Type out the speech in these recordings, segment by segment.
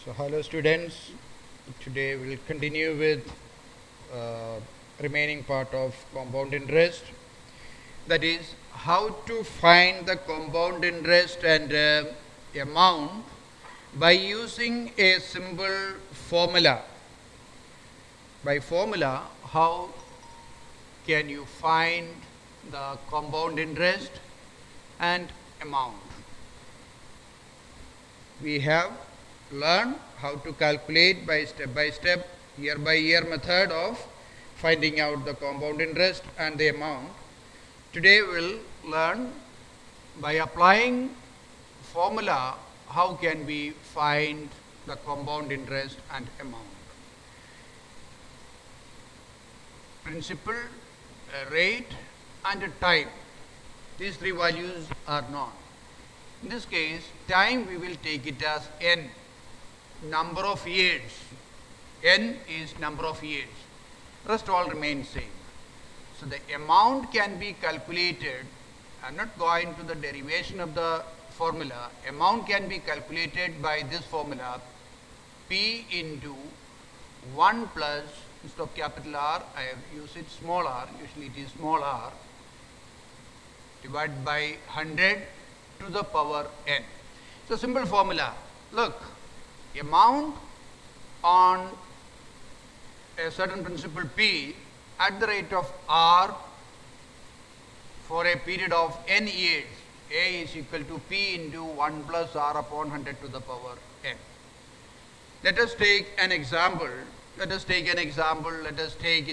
So hello students, today we will continue with remaining part of compound interest, that is how to find the compound interest and amount by using a simple formula. By formula, how can you find the compound interest and amount? We have learned how to calculate by step, year method of finding out the compound interest and the amount. Today we will learn by applying formula how can we find the compound interest and amount. Principal, rate and time. These three values are known. In this case, time we will take it as n, number of years. N is number of years. Rest all remain same. So the amount can be calculated. I am not going to the derivation of the formula. Amount can be calculated by this formula, P into 1 plus, instead of capital R, I have used it small r, usually it is small r, divided by 100 to the power n. So simple formula. Look, amount on a certain principal P at the rate of R for a period of n years, A is equal to P into 1 plus R upon 100 to the power n. Let us take an example. Let us take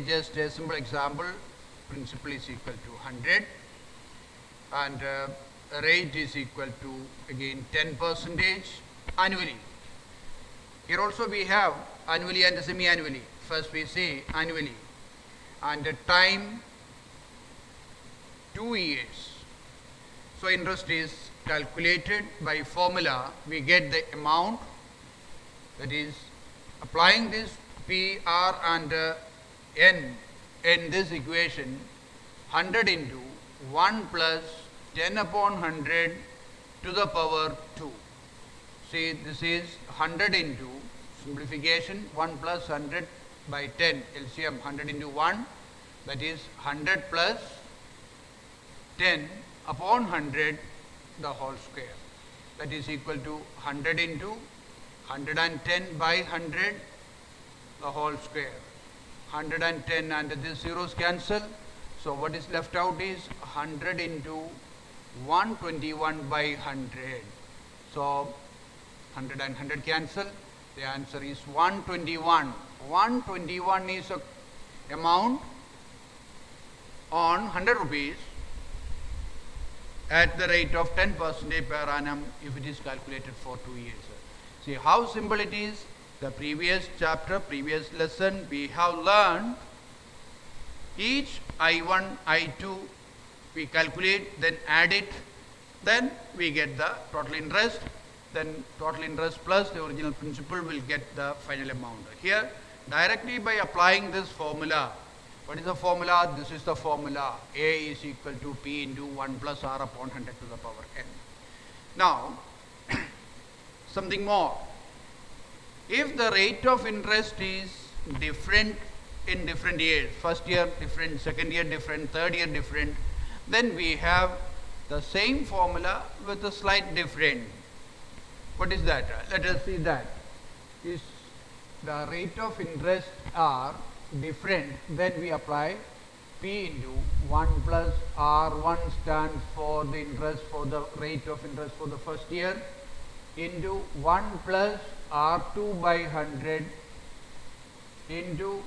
just a simple example. Principal is equal to 100 and rate is equal to again 10% annually. Here also we have annually and semi-annually. First we say annually, and the time 2 years. So interest is calculated by formula. We get the amount, that is applying this P, R and N in this equation, 100 into 1 plus 10 upon 100 to the power 2. See, this is 100 into simplification 1 plus 100 by 10 LCM 100 into 1, that is 100 plus 10 upon 100 the whole square, that is equal to 100 into 110 by 100 the whole square, 110 and these zeros cancel. So what is left out is 100 into 121 by 100. So 100 and 100 cancel. The answer is 121. 121 is a amount on 100 rupees at the rate of 10% per annum if it is calculated for 2 years. See how simple it is. The previous chapter, previous lesson, we have learned each I1, I2 we calculate, then add it, then we get the total interest, then total interest plus the original principal will get the final amount. Here directly by applying this formula, what is the formula? This is the formula, A is equal to P into 1 plus R upon 100 to the power n. Now something more. If the rate of interest is different in different years, first year different, second year different, third year different, then we have the same formula with a slight difference. What is that? Let us see that. If the rate of interest are different, then we apply P into 1 plus R1 stands for the interest for the rate of interest for the first year, into 1 plus R2 by 100 into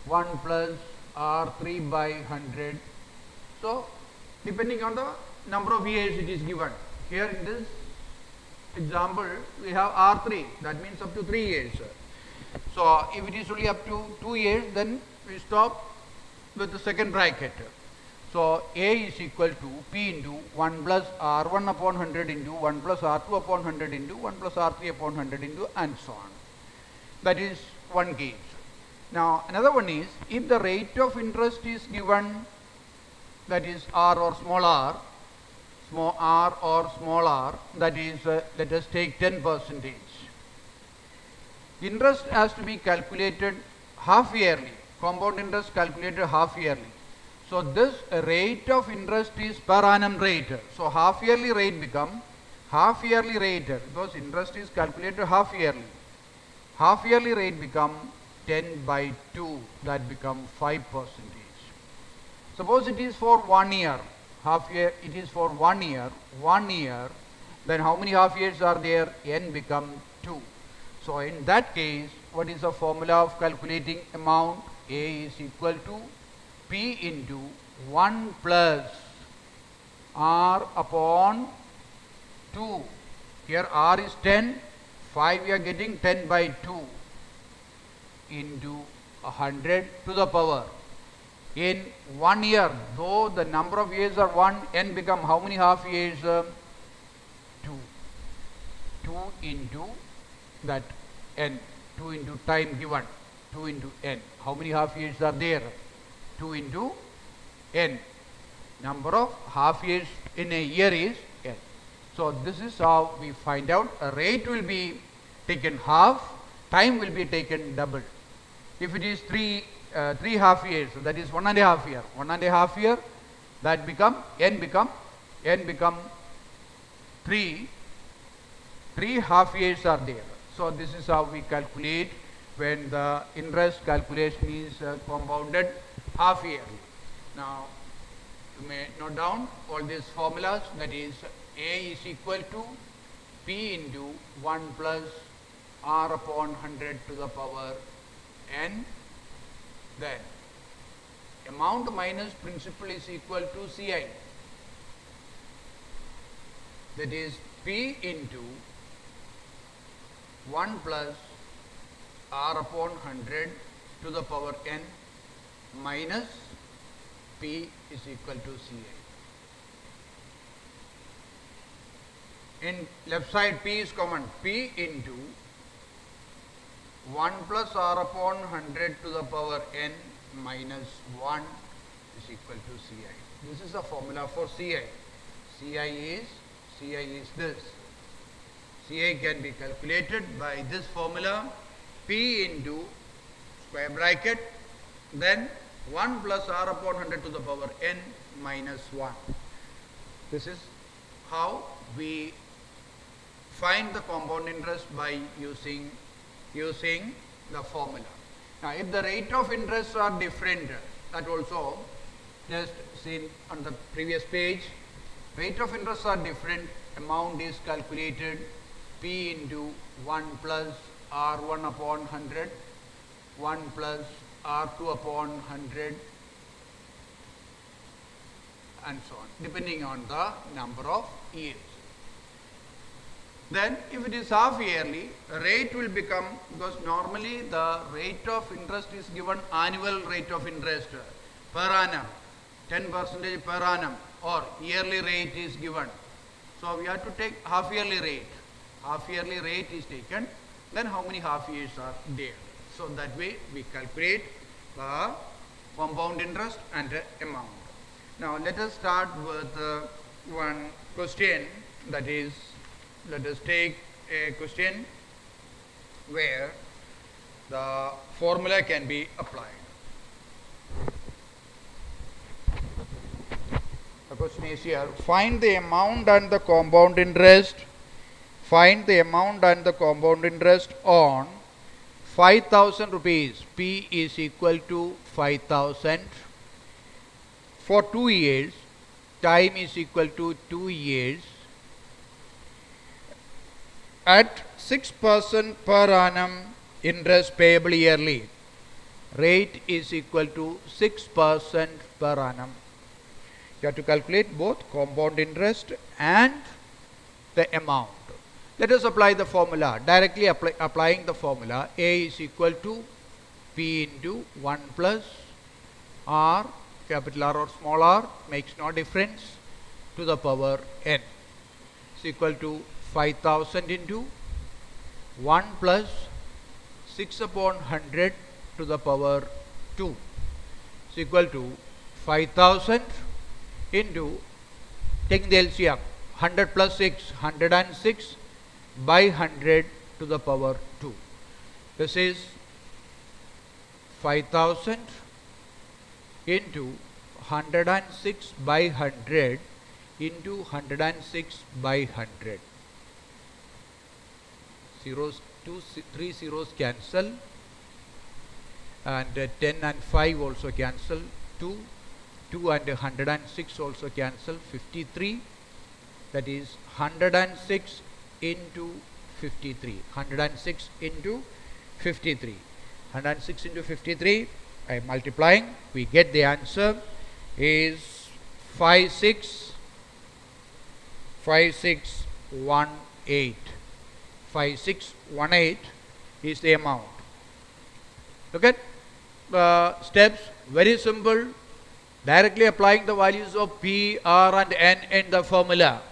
1 plus R3 by 100. So depending on the number of years it is given. Here in this example we have R3, that means up to 3 years. So if it is only up to 2 years, then we stop with the second bracket. So A is equal to P into 1 plus R1 upon 100 into 1 plus R2 upon 100 into 1 plus R3 upon 100 into and so on. That is one case. Now another one is, if the rate of interest is given, that is R or small r or small r, that is let us take 10%. interest has to be calculated half yearly, compound interest calculated half yearly. So this rate of interest is per annum rate. So half yearly rate become half yearly rate because interest is calculated half yearly. Half yearly rate become 10 by 2, that become 5%. Suppose it is for 1 year, half year, it is for 1 year, then how many half years are there? N become 2. So in that case, what is the formula of calculating amount? A is equal to P into 1 plus R upon 2. Here R is 10, 5 we are getting 10 by 2 into 100 to the power. In 1 year, though the number of years are 1, N become how many half years? 2. 2 into that N, 2 into time given, 2 into N. How many half years are there? 2 into N. Number of half years in a year is N. So this is how we find out. A rate will be taken half, time will be taken double. If it is 3 half years, so that is 1.5 year. 1.5 year, that become N become 3 half years are there. So this is how we calculate when the interest calculation is compounded half yearly. Now you may note down all these formulas, that is A is equal to P into 1 plus R upon 100 to the power N. Then amount minus principal is equal to CI, that is P into 1 plus R upon 100 to the power N minus P is equal to CI. In left side P is common, P into 1 plus R upon 100 to the power N minus 1 is equal to CI. This is the formula for CI. CI is this. CI can be calculated by this formula, P into square bracket, then 1 plus R upon 100 to the power N minus 1. This is how we find the compound interest by using the formula. Now if the rate of interest are different, that also just seen on the previous page, rate of interest are different, amount is calculated P into 1 plus R1 upon 100, 1 plus R2 upon 100 and so on, depending on the number of years. Then if it is half yearly, rate will become, because normally the rate of interest is given annual rate of interest per annum, 10% per annum, or yearly rate is given. So we have to take half yearly rate. Half yearly rate is taken, then how many half years are there. So that way we calculate the compound interest and amount. Now let us start with one question, that is, let us take a question where the formula can be applied. The question is here, find the amount and the compound interest. Find the amount and the compound interest on 5,000 rupees. P is equal to 5,000 for 2 years. Time is equal to 2 years. At 6% per annum interest payable yearly. Rate is equal to 6% per annum. You have to calculate both compound interest and the amount. Let us apply the formula. Directly applying the formula, A is equal to P into 1 plus R, capital R or small r, makes no difference, to the power N. Is equal to 5,000 into 1 plus 6 upon 100 to the power 2 is equal to 5,000 into, taking the LCM, 100 plus 6, 106 by 100 to the power 2. This is 5000 into 106 by 100 into 106 by 100. Zeros, 3 zeros cancel, and 10 and 5 also cancel. 2 and 106 also cancel. 53. That is 106 into 53. 106 into 53. 106 into 53. I am multiplying. We get the answer is 5618. 5618 is the amount. Look at steps. Very simple. Directly applying the values of P, R and N in the formula,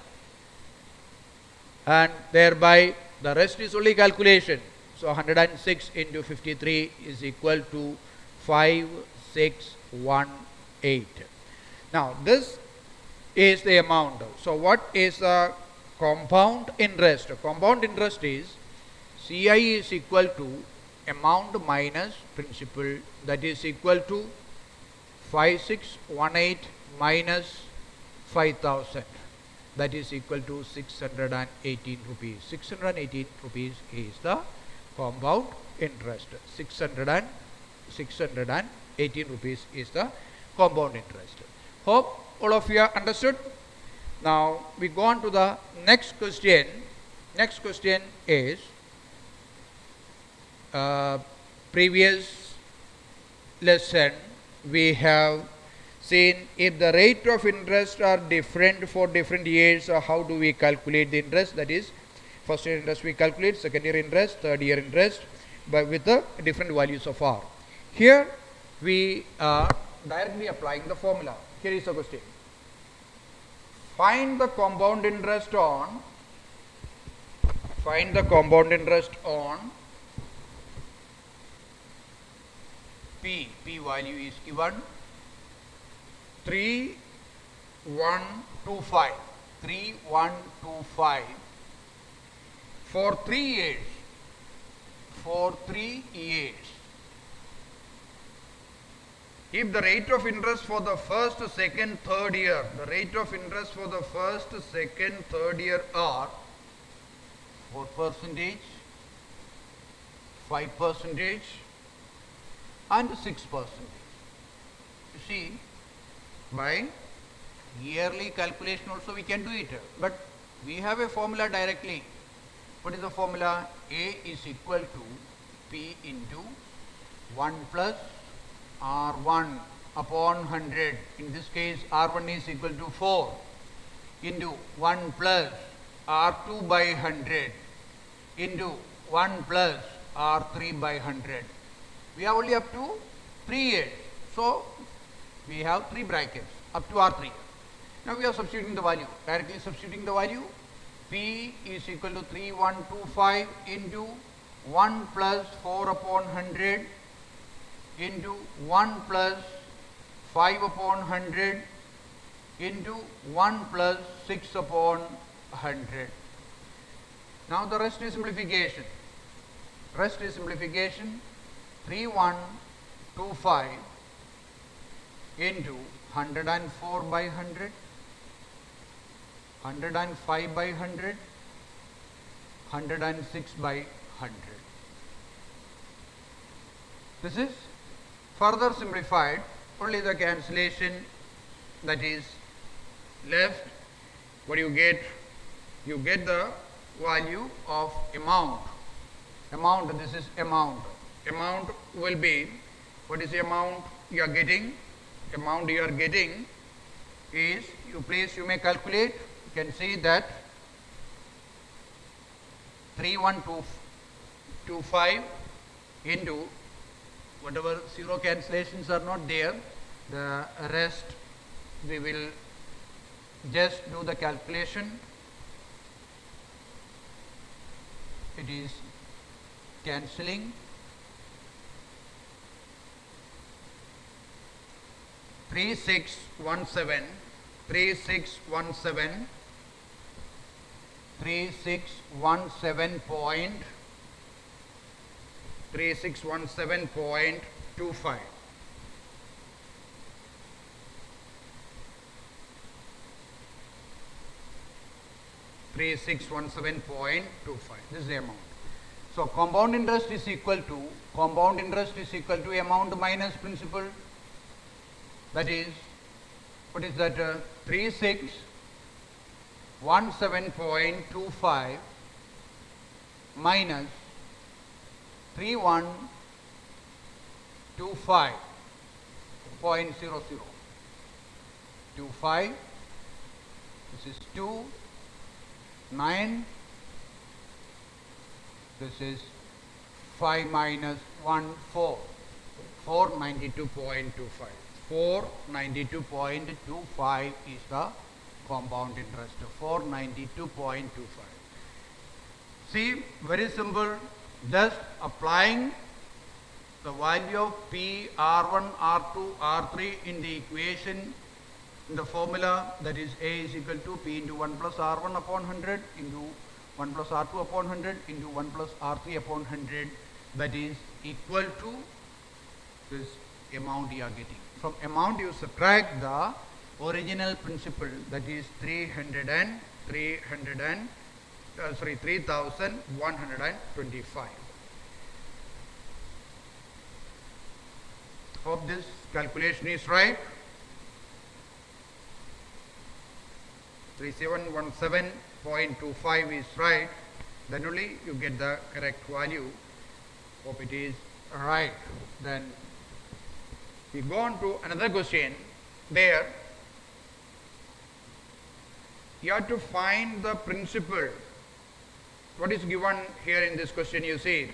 and thereby the rest is only calculation. So 106 into 53 is equal to 5618. Now this is the amount. So what is the compound interest? Compound interest is CI is equal to amount minus principal, that is equal to 5618 minus 5000, that is equal to 618 rupees. 618 rupees is the compound interest. 618 rupees is the compound interest. Hope all of you are understood. Now we go on to the next question. Next question is previous lesson we have seen if the rate of interest are different for different years, how do we calculate the interest? That is, first year interest we calculate, second year interest, third year interest, but with the different values of R. Here we are directly applying the formula. Here is the question. Find the compound interest on P. P value is given 3125. 3125 for 3 years. For 3 years. If the rate of interest for the first, second, third year, the rate of interest for the first, second, third year are 4%, 5%, and 6%. You see, by yearly calculation also we can do it, but we have a formula directly. What is the formula? A is equal to P into 1 plus R1 upon 100. In this case R1 is equal to 4 into 1 plus R2 by 100 into 1 plus R3 by 100. We have only up to 3 years. So we have 3 brackets up to R3. Now we are substituting the value. Directly substituting the value. P is equal to 3125 into 1 plus 4 upon 100 into 1 plus 5 upon 100 into 1 plus 6 upon 100. Now the rest is simplification. 3125 into 104 by 100, 105 by 100, 106 by 100. This is further simplified. Only the cancellation that is left. What do you get? You get the value of amount. Amount, this is amount. Amount will be, what is the amount you are getting? Amount you are getting is, you may calculate. You can see that 3125 into whatever zero cancellations are not there, the rest we will just do the calculation. It is cancelling. 3617, 3617, 3617.3617 3617.25. This is the amount. So compound interest is equal to amount minus principal. That is, what is that? 3617.25 minus 3125.00. 25. This is 2. 9. This is 5 minus 1, 4. 492.25. 492.25 is the compound interest. 492.25. See, very simple. Just applying the value of P, R1, R2, R3 in the equation, in the formula, that is A is equal to P into 1 plus R1 upon 100 into 1 plus R2 upon 100 into 1 plus R3 upon 100, that is equal to this amount you are getting. From amount you subtract the original principal, that is 3,125. Hope this calculation is right. 3717.25 is right. Then only you get the correct value. Hope it is right. Then we go on to another question. There you have to find the principal. What is given here in this question? You see,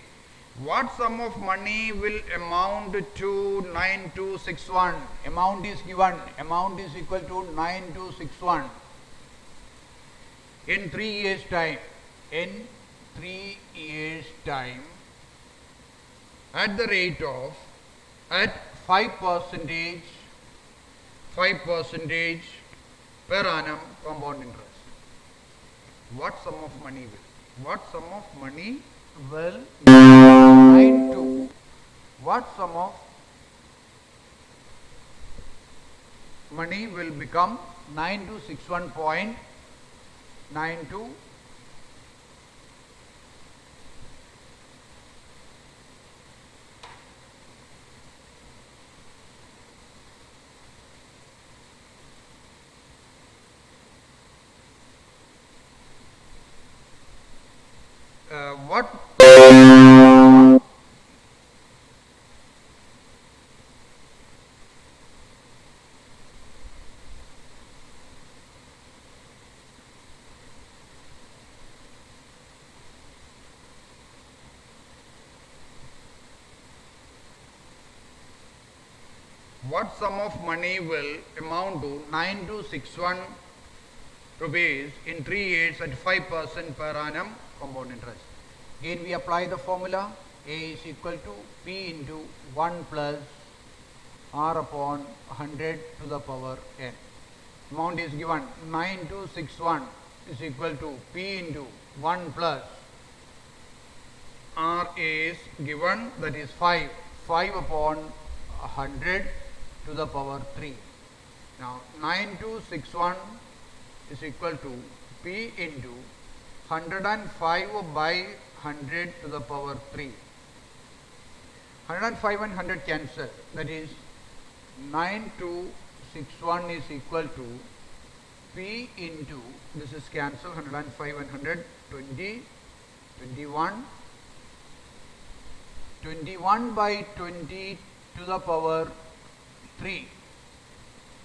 what sum of money will amount to 9261? Amount is given. Amount is equal to 9261 in 3 years time. In 3 years time, at the rate of 5% per annum compound interest. What sum of money will? What sum of money will 92? What sum of money will become 9261.92? What sum of money will amount to 9261 rupees in 3 years at 5% per annum compound interest? Again we apply the formula. A is equal to P into 1 plus R upon 100 to the power n. Amount is given 9261 is equal to P into 1 plus R is given, that is 5 upon 100 to the power 3. Now 9261 is equal to P into 105 by 100 to the power 3. 105 and 100 cancel, that is 9261 is equal to P into, this is cancel, 105 and 100, 20, 21, 21 by 20 to the power 3.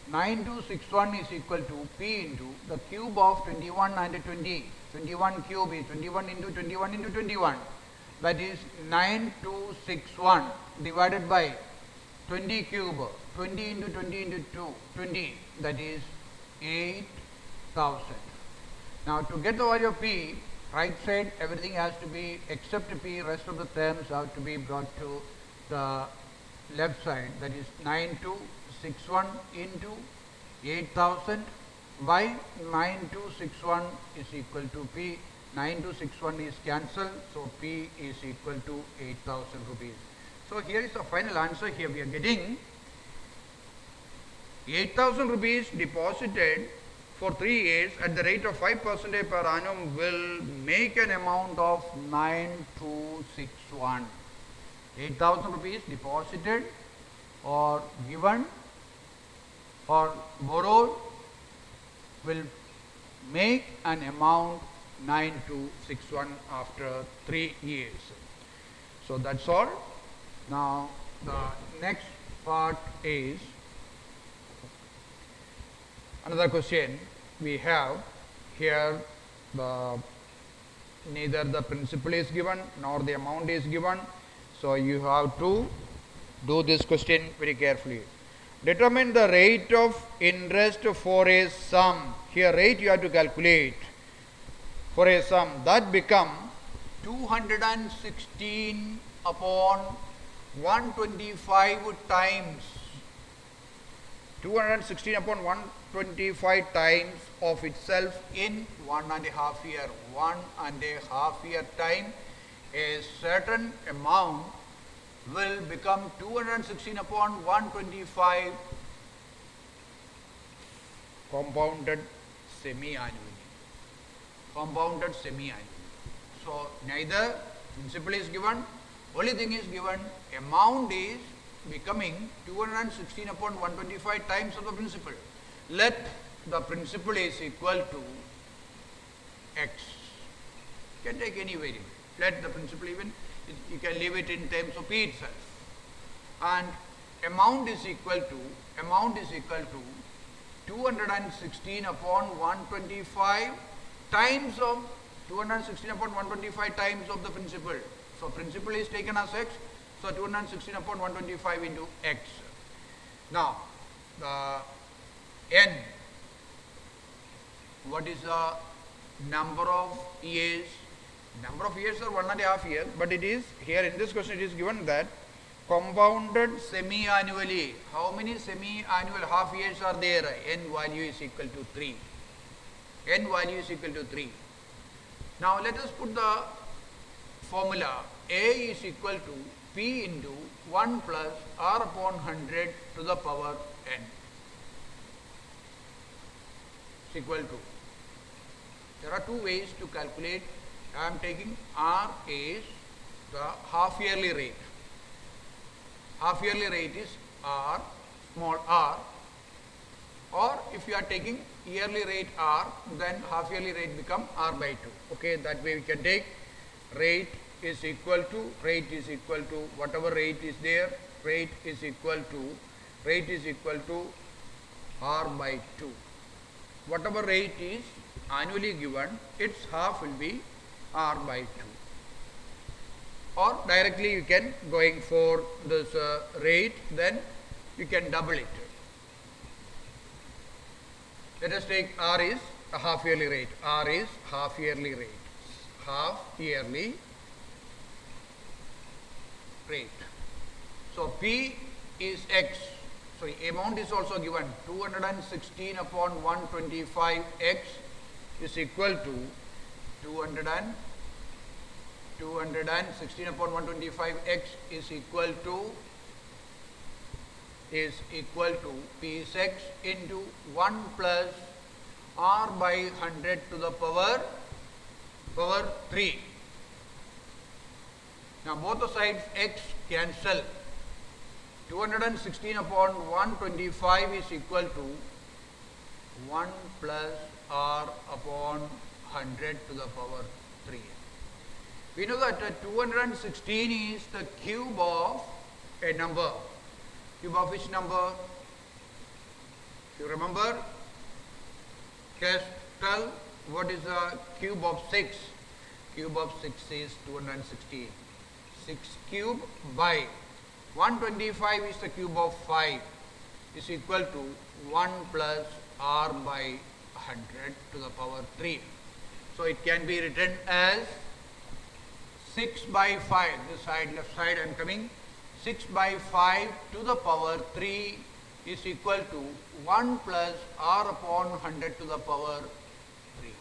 9261 is equal to P into the cube of 21 and 20. 21 cube is 21 into 21 into 21. That is 9261 divided by 20 cube. 20 into 20 into 2. 20. That is 8000. Now to get the value of P, right side everything has to be except P, rest of the terms have to be brought to the left side. That is 9261 into 8000 by 9261 is equal to P. 9261 is cancelled, so P is equal to 8,000 rupees. So here is the final answer. Here we are getting 8,000 rupees deposited for 3 years at the rate of 5% per annum will make an amount of 9261. 8,000 rupees deposited or given or borrowed will make an amount 9261 after 3 years. So that's all. Now the next part is another question. We have here neither the principal is given nor the amount is given. So you have to do this question very carefully. Determine the rate of interest for a sum. Here rate you have to calculate for a sum that become 216 upon 125 times 216 upon 125 times of itself in 1.5 year. 1.5 year time a certain amount will become 216 upon 125 compounded semi-annually. Compounded semi-annually. So neither principal is given, only thing is given, amount is becoming 216 upon 125 times of the principal. Let the principal is equal to x. You can take any variable. Let the principal, even you can leave it in terms of p itself, and amount is equal to 216 upon 125 times of 216 upon 125 times of the principal. So principal is taken as x, so 216 upon 125 into x. Now the n, what is the number of years? Number of years are 1.5 years, but it is here in this question it is given that compounded semi-annually. How many semi-annual half years are there? N value is equal to 3. N value is equal to 3. Now let us put the formula. A is equal to P into 1 plus R upon 100 to the power n. Is equal to. There are two ways to calculate. I am taking R is the half yearly rate. Half yearly rate is R, small r, or if you are taking yearly rate R, then half yearly rate become R by 2. Okay, that way we can take rate is equal to whatever rate is there, rate is equal to R by 2. Whatever rate is annually given, its half will be R by 2. Or directly you can, going for this rate, then you can double it. Let us take R is a half yearly rate. R is half yearly rate. Half yearly rate. So P is X. So amount is also given 216 upon 125 X is equal to 216 upon 125 X is equal to P is X into 1 plus R by 100 to the power 3. Now both the sides X cancel. 216 upon 125 is equal to 1 plus R upon 100 to the power 3. We know that 216 is the cube of a number. Cube of which number? You remember? Just tell what is the cube of 6. Cube of 6 is 216. 6 cube by 125 is the cube of 5 is equal to 1 plus R by 100 to the power 3. So it can be written as 6 by 5, this side, left side I am coming, 6 by 5 to the power 3 is equal to 1 plus R upon 100 to the power 3.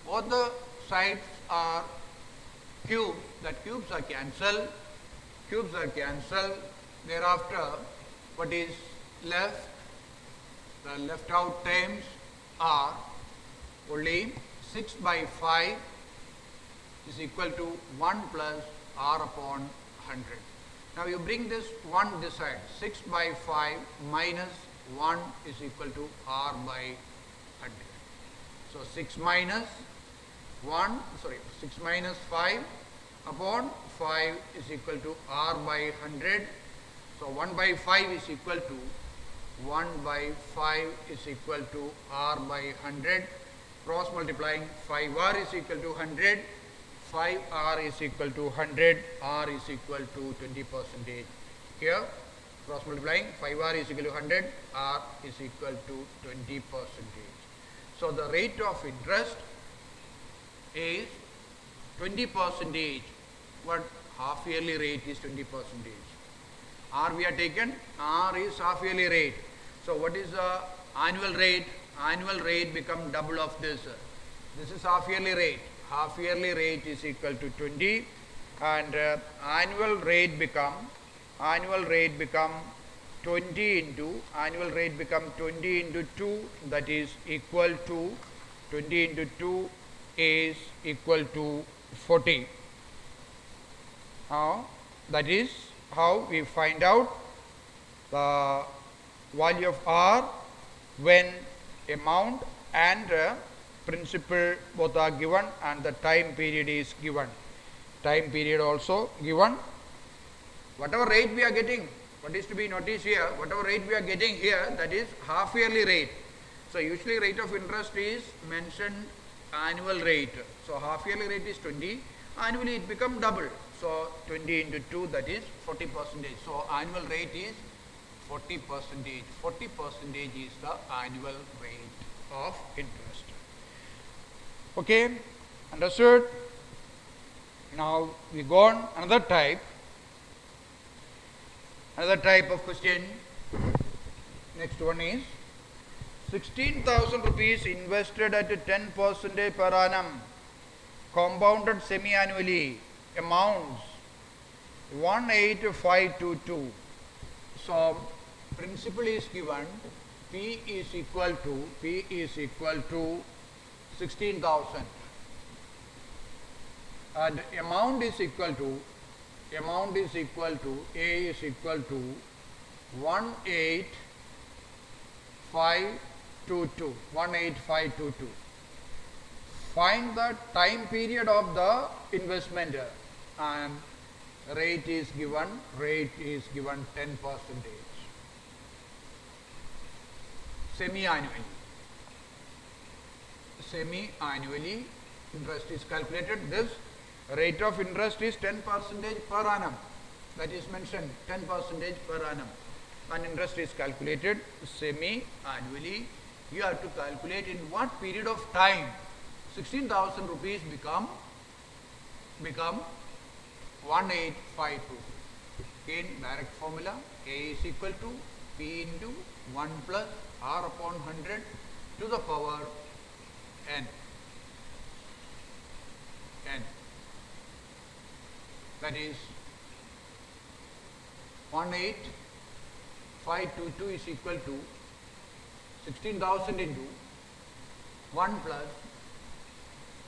Both the sides are cubes, that cubes are cancelled, thereafter what is left, the left out terms are only 6 by 5 is equal to 1 plus r upon 100. Now you bring this 1 this side, 6 by 5 minus 1 is equal to r by 100. So 6 minus 5 upon 5 is equal to r by 100. So 1 by 5 is equal to 1 by 5 is equal to r by 100. Cross multiplying, 5r is equal to 100, 5r is equal to 100, r is equal to 20%. Here cross multiplying, 5r is equal to 100, r is equal to 20%. So the rate of interest is 20%. What half yearly rate is 20%. R we are taken, R is half yearly rate. So what is the annual rate? Annual rate become double of this. This is half yearly rate. Half yearly rate is equal to 20, and annual rate become 20 into 2, that is equal to 20 into 2 is equal to 40. That is how we find out the value of R when amount and principal both are given and the time period is given. Time period also given. Whatever rate we are getting, what is to be noticed here, whatever rate we are getting here, that is half yearly rate. So usually rate of interest is mentioned annual rate. So half yearly rate is 20, annually it become double. So 20 into 2, that is 40%. So annual rate is 40%. 40% is the annual rate of interest. Okay, understood? Now we go on another type of question. Next one is 16,000 rupees invested at 10% per annum, compounded semi-annually, amounts 18522. So principal is given, P is equal to 16,000, and amount is equal to A is equal to 18522. Find the time period of the investment, and rate is given 10%. Semi-annually interest is calculated. This rate of interest is 10% per annum. That is mentioned, 10% per annum. And interest is calculated semi-annually. You have to calculate in what period of time 16,000 rupees become 18522. In direct formula, A is equal to P into 1 plus R upon 100 to the power n. That is 18522 is equal to 16,000 into 1 plus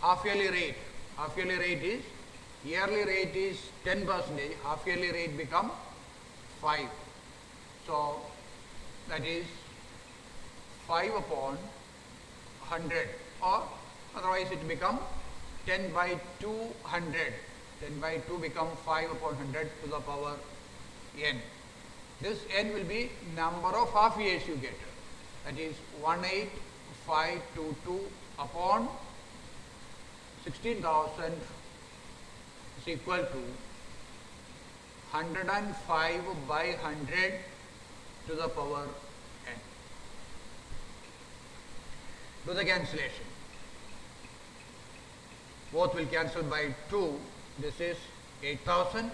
half yearly rate. Half yearly rate is, yearly rate is 10%, half yearly rate become 5. So that is 5 upon 100, or otherwise it become 10 by 200. 10 by 2 become 5 upon 100 to the power n. This n will be number of half years you get. That is 18522 upon 16,000 is equal to 105 by 100 to the power n. Do the cancellation. Both will cancel by 2. This is 8,000,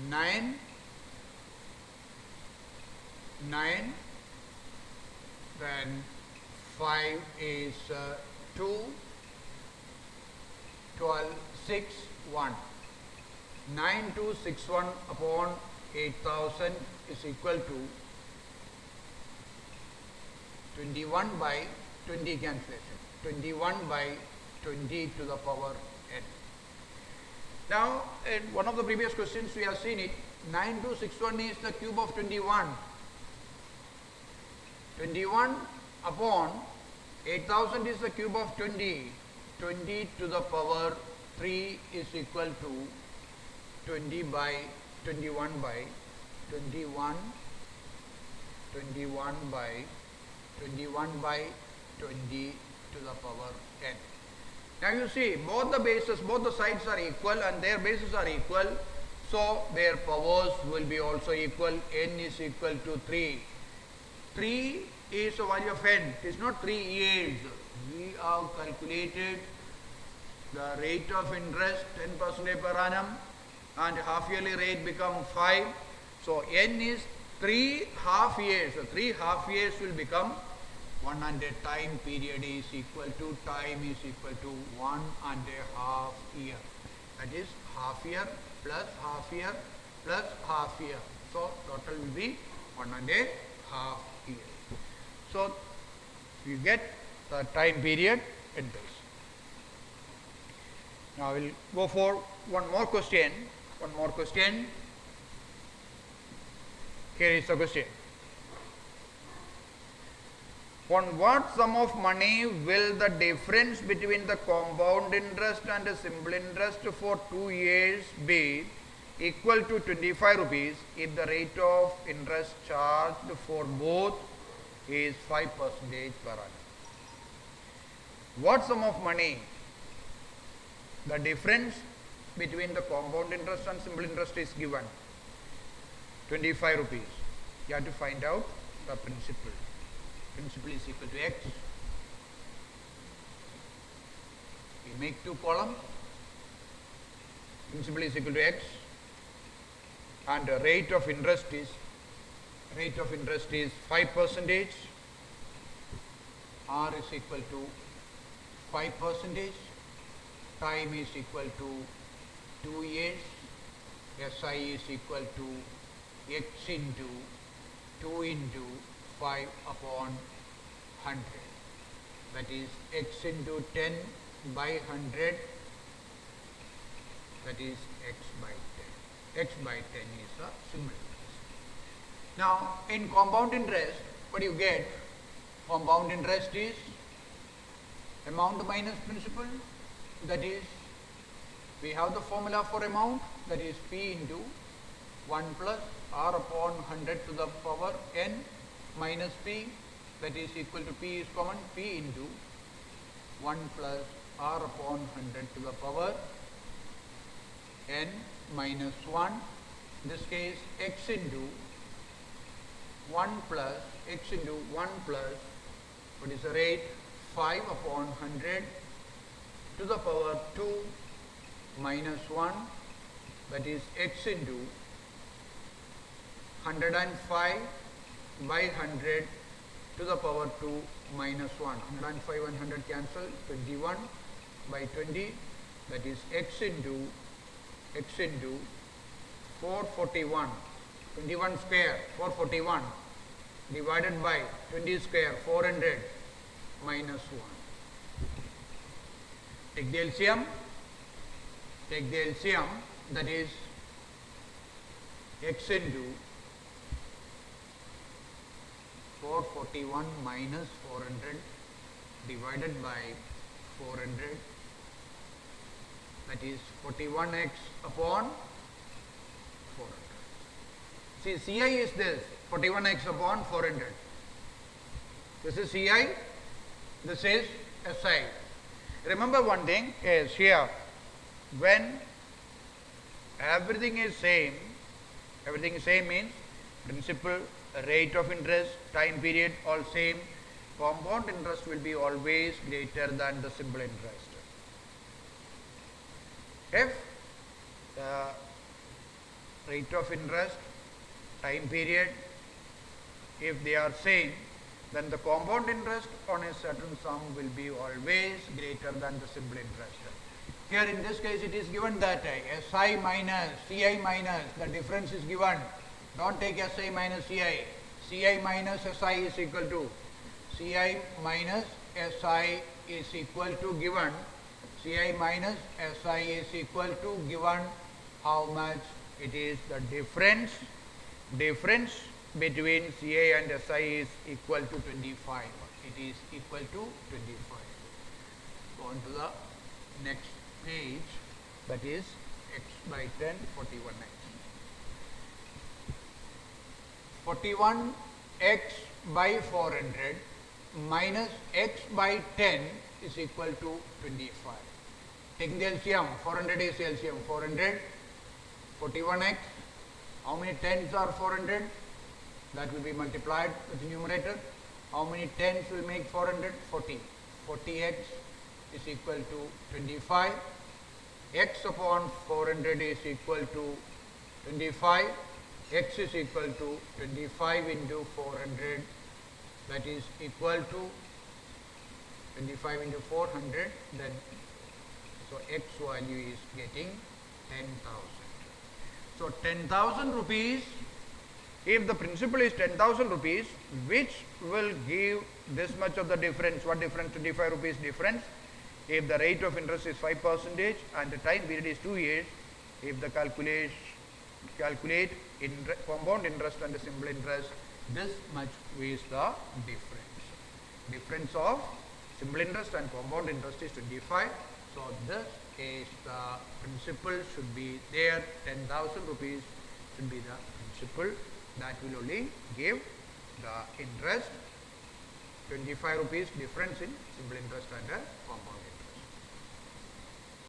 9, then 5 is 2, 9261. 9261 upon 8000 is equal to 21 by 20 cancellation. 21 by 20 to the power n. Now, in one of the previous questions we have seen it, 9261 is the cube of 21. 21 upon 8000 is the cube of 20. 20 to the power 3 is equal to 20 by 21 by 21 by 21 by 20 to the power n. Now you see, both the bases, both the sides are equal and their bases are equal, so their powers will be also equal. N is equal to 3. 3 is the value of n. It is not 3 years. We have calculated the rate of interest 10% per annum and half yearly rate become 5. So n is 3 half years. So 3 half years will become 1 and a time period is equal to time is equal to 1.5 year. That is half year plus half year plus half year. So total will be 1.5 year. So you get the time period in this. Now we will go for one more question. One more question. Here is the question. On what sum of money will the difference between the compound interest and the simple interest for 2 years be equal to 25 rupees if the rate of interest charged for both is 5% per annum? What sum of money the difference between the compound interest and simple interest is given? 25 rupees. You have to find out the principal. Principal is equal to x. We make 2 columns. Principal is equal to x and the rate of interest is 5%. R is equal to 5%. Time is equal to 2 years. SI is equal to x into 2 into 5 upon 100. That is x into 10 by 100. That is x by 10. X by 10 is the simple interest. Now, in compound interest, what do you get? Compound interest is amount minus principal. That is, we have the formula for amount, that is P into 1 plus R upon 100 to the power n minus P, that is equal to P is common, P into 1 plus R upon 100 to the power n minus 1. In this case, x into 1 plus, what is the rate? 5 upon 100 to the power 2 minus 1, that is x into 105 by 100 to the power 2 minus 1. 105 and 100 cancel, 21 by 20, that is x into 441, 21 square 441 divided by 20 square 400 minus 1. Take the LCM, that is x into 441 minus 400 divided by 400, that is 41x upon 400. See, Ci is this, 41x upon 400. This is Ci, this is Si. Remember one thing is here, when everything is same means principal, rate of interest, time period all same, compound interest will be always greater than the simple interest. If the rate of interest, time period, if they are same, then the compound interest on a certain sum will be always greater than the simple interest. Here in this case it is given that SI minus CI minus, the difference is given. Don't take SI minus CI. CI minus SI is equal to CI minus SI is equal to given. CI minus SI is equal to given how much? It is the difference between CI and SI is equal to 25. It is equal to 25. Go on to the next page, that is x by 10, 41x. 41x by 400 minus x by 10 is equal to 25. Taking the LCM, 400 is LCM, 400, 41x, how many 10s are 400? That will be multiplied with the numerator. How many 10s will make 400? 40. 40x is equal to 25. X upon 400 is equal to 25. X is equal to 25 into 400, that is equal to 25 into 400, then so x value is getting 10,000. So 10,000 rupees, if the principal is 10,000 rupees, which will give this much of the difference. What difference? 25 rupees difference. If the rate of interest is 5% and the time period is 2 years, if the calculate compound interest and the simple interest, this much is the difference. Difference of simple interest and compound interest is 25. So this case the principal should be there, 10,000 rupees should be the principal. That will only give the interest, 25 rupees difference in simple interest and compound interest.